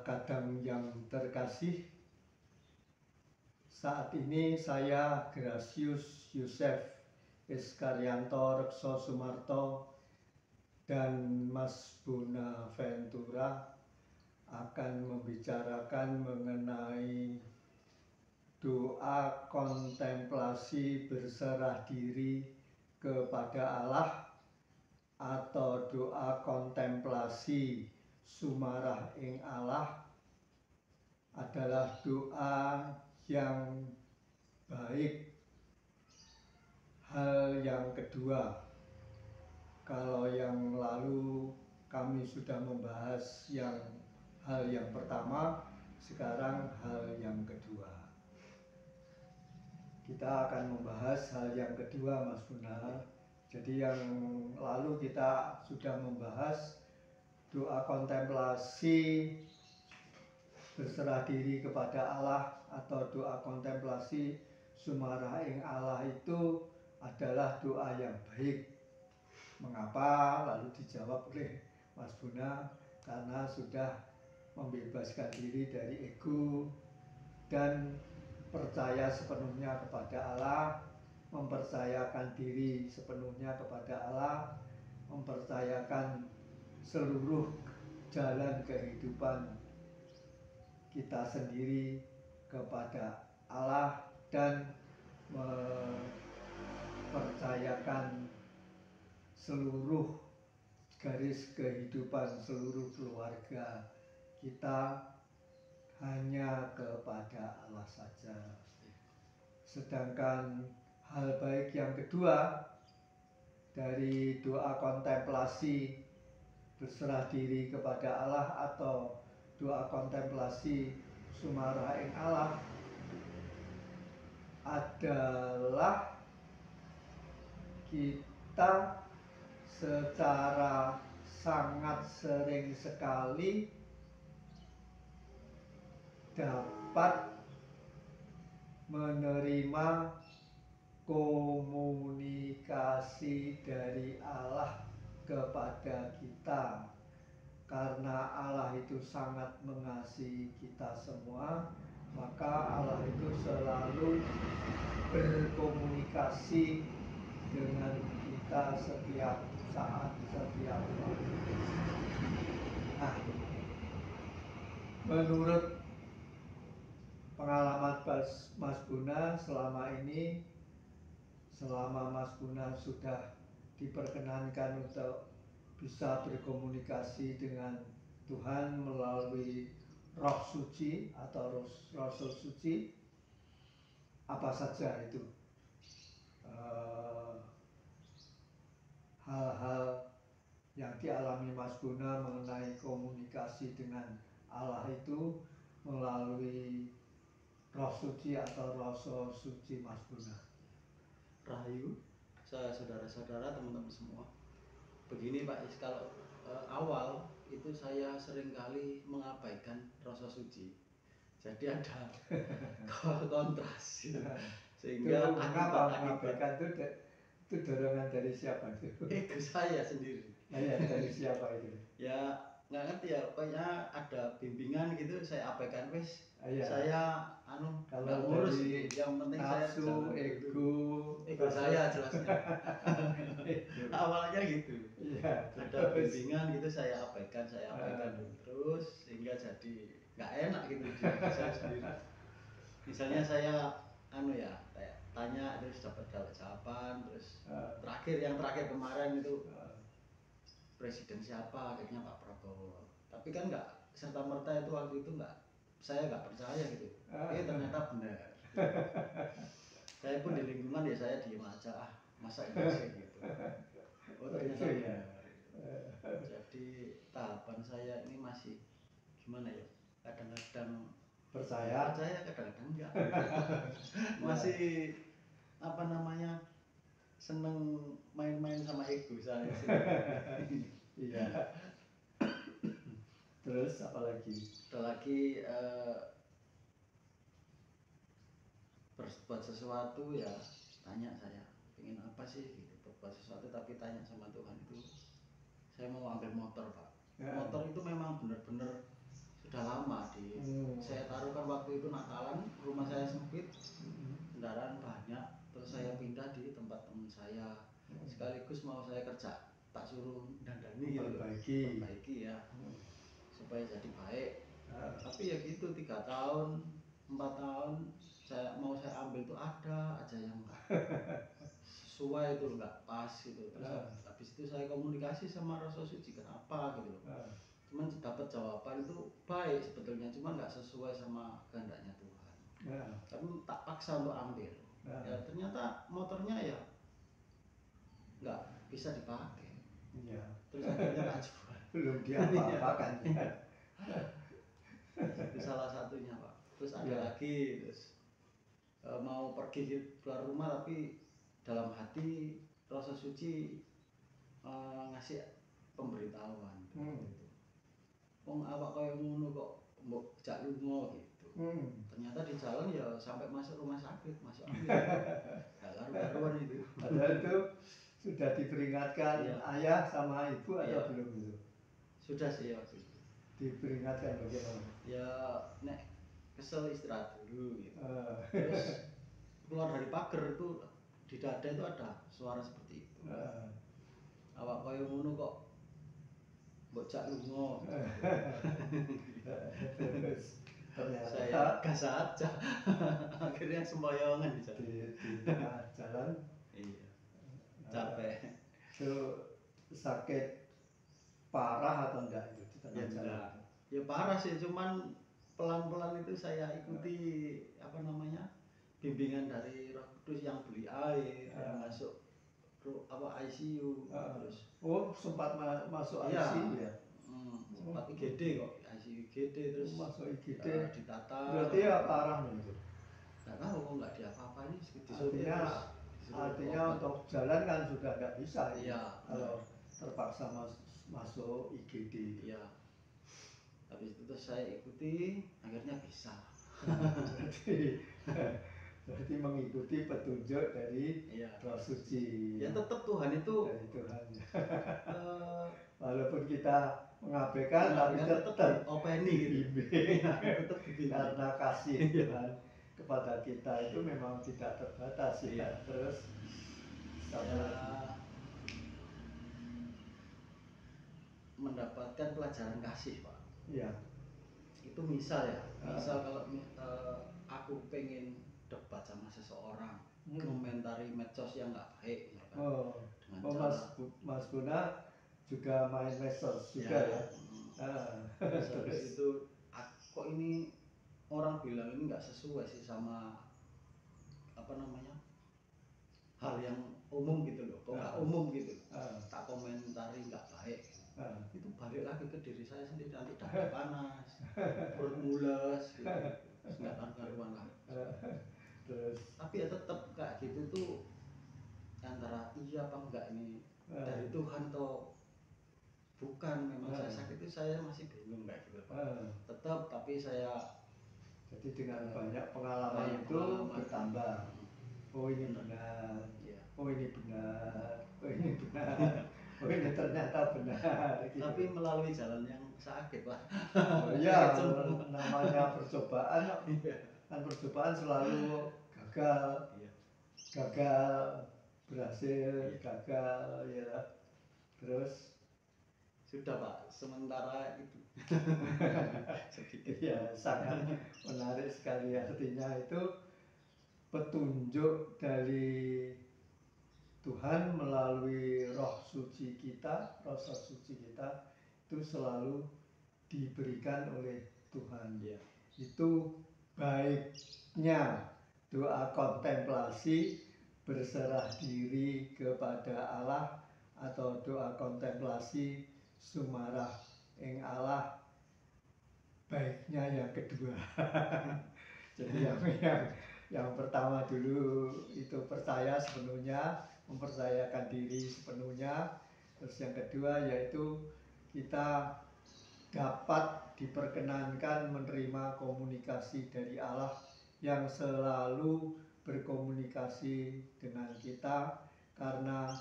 kadang yang terkasih, saat ini saya Gracius Yusef Iskaryanto Rekso Sumarto dan Mas Bonaventura akan membicarakan mengenai doa kontemplasi berserah diri kepada Allah atau doa kontemplasi sumarah ing Allah adalah doa yang baik. Hal yang kedua, kalau yang lalu kami sudah membahas hal yang pertama, sekarang hal yang kedua. Kita akan membahas hal yang kedua, Mas Buna. Jadi yang lalu kita sudah membahas doa kontemplasi berserah diri kepada Allah atau doa kontemplasi sumarah ing Allah itu adalah doa yang baik. Mengapa? Lalu dijawab oleh Mas Buna, karena sudah membebaskan diri dari ego dan percaya sepenuhnya kepada Allah, mempercayakan diri sepenuhnya kepada Allah, mempercayakan seluruh jalan kehidupan kita sendiri kepada Allah dan mempercayakan seluruh garis kehidupan seluruh keluarga kita hanya kepada Allah saja. Sedangkan hal baik yang kedua dari doa kontemplasi berserah diri kepada Allah atau doa kontemplasi sumarah ing Allah adalah kita secara sangat sering sekali dapat menerima komunikasi dari Allah kepada kita. Karena Allah itu sangat mengasihi kita semua, maka Allah itu selalu berkomunikasi dengan kita setiap saat, setiap waktu. Nah, menurut pengalaman Mas Buna selama ini, selama Mas Buna sudah diperkenankan untuk bisa berkomunikasi dengan Tuhan melalui Roh Suci atau Rasul Suci, apa saja itu hal-hal yang dialami Mas Buna mengenai komunikasi dengan Allah itu melalui Roh Suci atau Rasul Suci Mas Buna. Rahayu, saudara-saudara, teman-teman semua. Begini Pak Is, kalau awal itu saya seringkali mengabaikan rasa suci. Jadi ada kontras gitu. Sehingga mengapa mengabaikan itu dorongan dari siapa itu? Ego saya sendiri. Ya, dari siapa itu? Ya nggak ngerti ya, pokoknya ada bimbingan gitu saya abaikan wis. Ya. Saya kalau ngurus dari yang penting nafsu, saya ego saya jelasnya. Awalnya gitu. Ya, ada bimbingan gitu saya abaikan dulu terus sehingga jadi nggak enak gitu di saya sendiri. Misalnya saya kayak tanya terus dapat jawaban terus yang terakhir kemarin itu presiden siapa, akhirnya Pak Prabowo. Tapi kan nggak serta merta itu waktu itu saya nggak percaya gitu. Ternyata benar. Saya pun di lingkungan ya saya diem aja, masa ini sih gitu. Oh ternyata ya. Jadi tahapan saya ini masih gimana ya? Kadang-kadang percaya, kadang-kadang enggak. Masih seneng main-main sama ego saya. Iya. Terus apa lagi? Ada lagi berbuat sesuatu ya tanya saya pengen apa sih gitu, berbuat sesuatu tapi tanya sama Tuhan itu saya mau ambil motor Pak. Motor itu memang benar-benar sudah lama saya taruh kan waktu itu Natalan, rumah saya sempit, kendaraan banyak, terus saya pindah di tempat teman saya, sekaligus mau saya kerja, tak suruh dandani gitu, perbaiki ya, supaya jadi baik. Tapi ya gitu 3 tahun 4 tahun saya ambil tuh ada aja yang sesuai itu nggak pas gitu. Terus habis itu saya komunikasi sama Rasa Suci, kenapa gitu loh. Cuman dapat jawaban itu baik sebetulnya, cuma nggak sesuai sama kehendaknya Tuhan. Tapi tak paksa untuk ambil. Ya ternyata motornya ya nggak bisa dipakai. Terus akhirnya tak jual. Belum diapa-apakan. Itu salah satunya Pak. Terus ada lagi, terus mau pergi keluar rumah tapi dalam hati Rasa Suci ngasih pemberitahuan gitu. Wong awak kaya ngono kok mbok jak lunga gitu. Ternyata di jalan ya sampai masuk rumah sakit, masuk angin. Enggak karu-karuan itu. Padahal itu sudah diperingatkan ayah sama ibu atau belum itu? Sudah sih waktu itu. Diperingatkan bagaimana? Ya nek kesel istirahat dulu gitu. Terus keluar dari pagar itu di dada itu ada suara seperti itu. Awak kaya ngono kok mbok jak lunga. Saya gas aja. Akhirnya sembayangan di tengah jalan. Iya. Capek. Itu sakit parah atau enggak itu di tengah jalan? Ya parah sih, cuman pelan-pelan itu saya ikuti apa namanya? Bimbingan dari Roh Kudus yang beli air, yang masuk ICU terus. Sempat masuk ICU ya? Sempat IGD kok, ICU IGD terus masuk IGD ditata. Berarti ya parah nih itu. Nggak tahu kok nggak diapa-apain. Artinya untuk jalan kan sudah nggak bisa ya. Kalau terpaksa masuk IGD. Iya. Habis itu terus saya ikuti, akhirnya bisa. Berarti mengikuti petunjuk dari Roh Suci. Ya tetap Tuhan itu dari Tuhan. Walaupun kita mengabaikan, tapi tetap openi gitu. Tetap karena kasih Tuhan kepada kita itu memang tidak terbatas ya. Terus mendapatkan pelajaran kasih Pak. Iya. Itu misal ya. Misal kalau aku pengen debat sama seseorang, komentari medsos yang nggak baik, Mas Guna juga main medsos juga ya. Terus itu kok ini orang bilang ini nggak sesuai sih sama apa namanya hal yang umum gitu loh, kok nggak umum gitu, tak komentari nggak baik. Itu balik lagi ke diri saya sendiri, nanti dada panas, perut mules gitu. Nggak karu-karuan lah. Tapi ya tetap kayak gitu tuh antara iya apa enggak ini dari Tuhan atau bukan. Memang saya sakit itu saya masih bingung kayak gitu Pak. Tetap tapi saya jadi dengan banyak pengalaman itu bertambah. Oh ini benar, oh ini benar, oh ini benar, oh ini ternyata benar. Tapi melalui jalan yang sakit Pak. Ya namanya percobaan, kan percobaan selalu gagal, berhasil, gagal ya. Terus sudah Pak, sementara itu. Ya sangat menarik sekali, artinya itu petunjuk dari Tuhan melalui Roh Suci kita, Rasa Suci kita itu selalu diberikan oleh Tuhan. Itu baiknya doa kontemplasi berserah diri kepada Allah atau doa kontemplasi sumarah ing Allah, baiknya yang kedua. Jadi yang pertama dulu itu percaya sepenuhnya, mempercayakan diri sepenuhnya. Terus yang kedua yaitu kita dapat diperkenankan menerima komunikasi dari Allah yang selalu berkomunikasi dengan kita, karena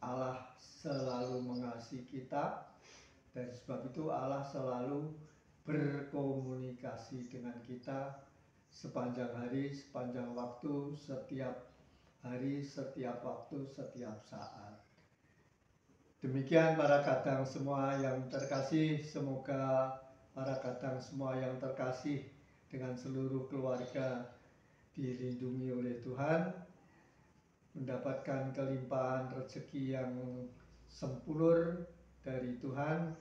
Allah selalu mengasihi kita, dan sebab itu Allah selalu berkomunikasi dengan kita sepanjang hari, sepanjang waktu, setiap hari, setiap waktu, setiap saat. Demikian para kadang semua yang terkasih, semoga para kadang semua yang terkasih dengan seluruh keluarga dilindungi oleh Tuhan, mendapatkan kelimpahan rezeki yang sempurna dari Tuhan,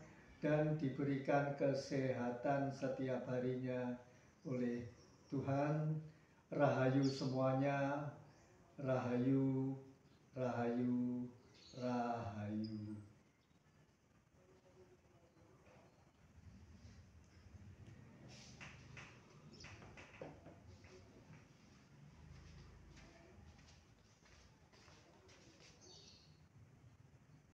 dan diberikan kesehatan setiap harinya oleh Tuhan. Rahayu semuanya, rahayu, rahayu, rahayu.